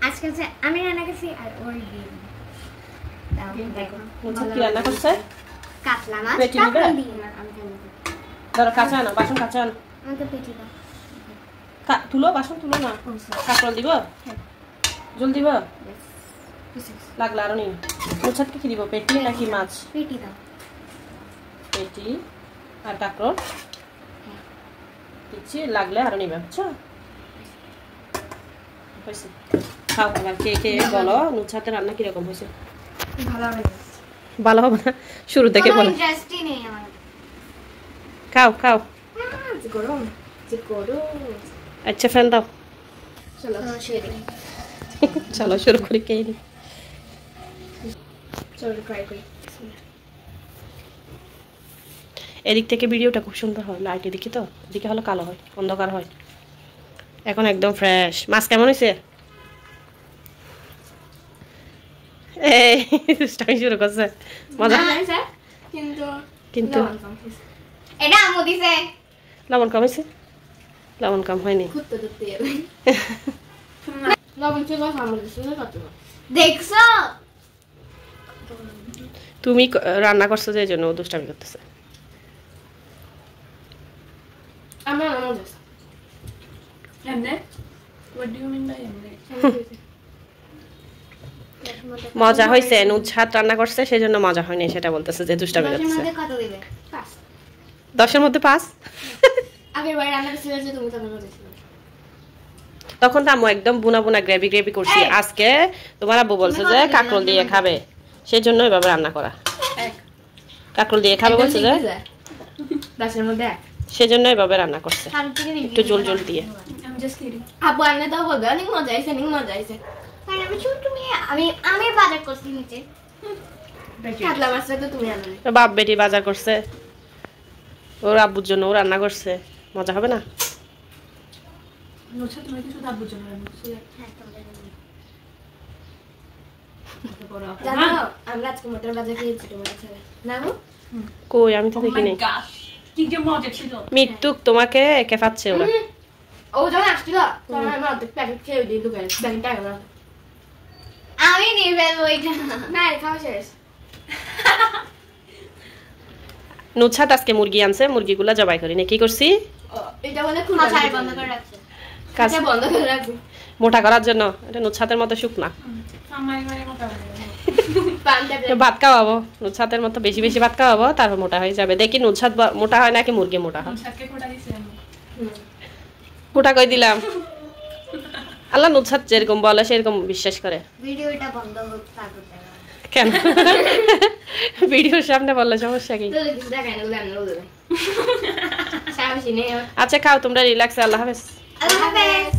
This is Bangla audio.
আজকে আমি রান্না করছি আর ওর ডিম। দেখো নুছাত কি রান্না করছে? কাতলা মাছ পেটি দিবে? আমি খাবো। ধরো কাঁচা আনো, বাসন কাঁচা আনো। আমাকে পেটি দাও। তুলো, বাসন তুলো না। কাঁকরোল দিব? জল দিব? লাগলে আরো নিন। নুছাতকে কি দিব, পেটি নাকি মাছ? পেটি দাও। পেটি আর কাঁকরোল দিচ্ছি, লাগলে আরো নিবে, বুঝছো? হয়েছে, খাও। এবার কে কে বলো নুছাতের রান্না কিরকম হয়েছে? ভালো হবে। ভালো হবে না, শুরু থেকে বলো। ইন্টারেস্টই নেই আমার। খাও খাও। গরম আচ্ছা ফ্যান দাও। চলো শুরু করি। চলো শুরু করি, কে নি। চলো ট্রাই করি। এদিক থেকে ভিডিওটা খুব সুন্দর হয়, লাইট এদিকে তো, এদিকে হলো কালো হয়, অন্ধকার হয়। এখন একদম ফ্রেশ। মাছ কেমন হয়েছে? এই দুষ্টামি শুরু করছে, মজা। কিন্তু এটা আমু দিছে। লবণ কম হয়েছে? লবণ কম হয়নি। দেখছো তুমি রান্না করছো যে, এই জন্য ও দুষ্টামি করতেছে। মজা হয়েছে, নুছাত রান্না করছে সেই জন্য মজা হয়নি, সেটা বলতেছে যে দুষ্টামি করতেছে। 10-এর মধ্যে 5। তখন তো আম্মু একদম বুনা বুনা গ্রেভি গ্রেভি করছি। আজকে তোমার আব্বু বলছে যে কাঁকরোল দিয়ে খাবে, সেই জন্য এভাবে রান্না করা। কাঁকরোল দিয়ে খাবে বলছে যে, সেই জন্য এভাবে রান্না করছে, একটু জল জল দিয়ে। আমি বাজার করছি নিচে। বাপ বেটি বাজার করছে, ওর আব্বুর জন্য ও রান্না করছে, মজা হবে না? কই, আমি তো দেখি নাই। মৃত্যুক তোমাকে কেফাচ্ছে ওরা। আমি নিয়ে ফেলবো এটা। না খাওয়া শেষ। নুছাত আজকে মুরগি আনছে, মুরগিগুলা জবাই করি না, কি করছি? এটা বলে খাঁচায় বন্ধ করে রাখছে। খাঁচায় বন্ধ করে রাখছে মোটা করার জন্য। এটা নুছাতের মতো শুকনা। ভাত খাওয়াবো নুছাতের মতো, বেশি বেশি ভাত খাওয়াবো, তারপর মোটা হয়ে যাবে। দেখি নুছাত মোটা হয় নাকি মুরগি মোটা হয়। মোটা কই দিলাম। আল্লাহ নুছাত যেরকম বলে সেরকম বিশ্বাস করে। ভিডিওটা বন্ধ হোক তারপর কেন? ভিডিওর সামনে বললে সমস্যা কি? আচ্ছা খাও তোমরা, রিল্যাক্সে। আল্লাহ হাফেজ। আল্লাহ হাফেজ।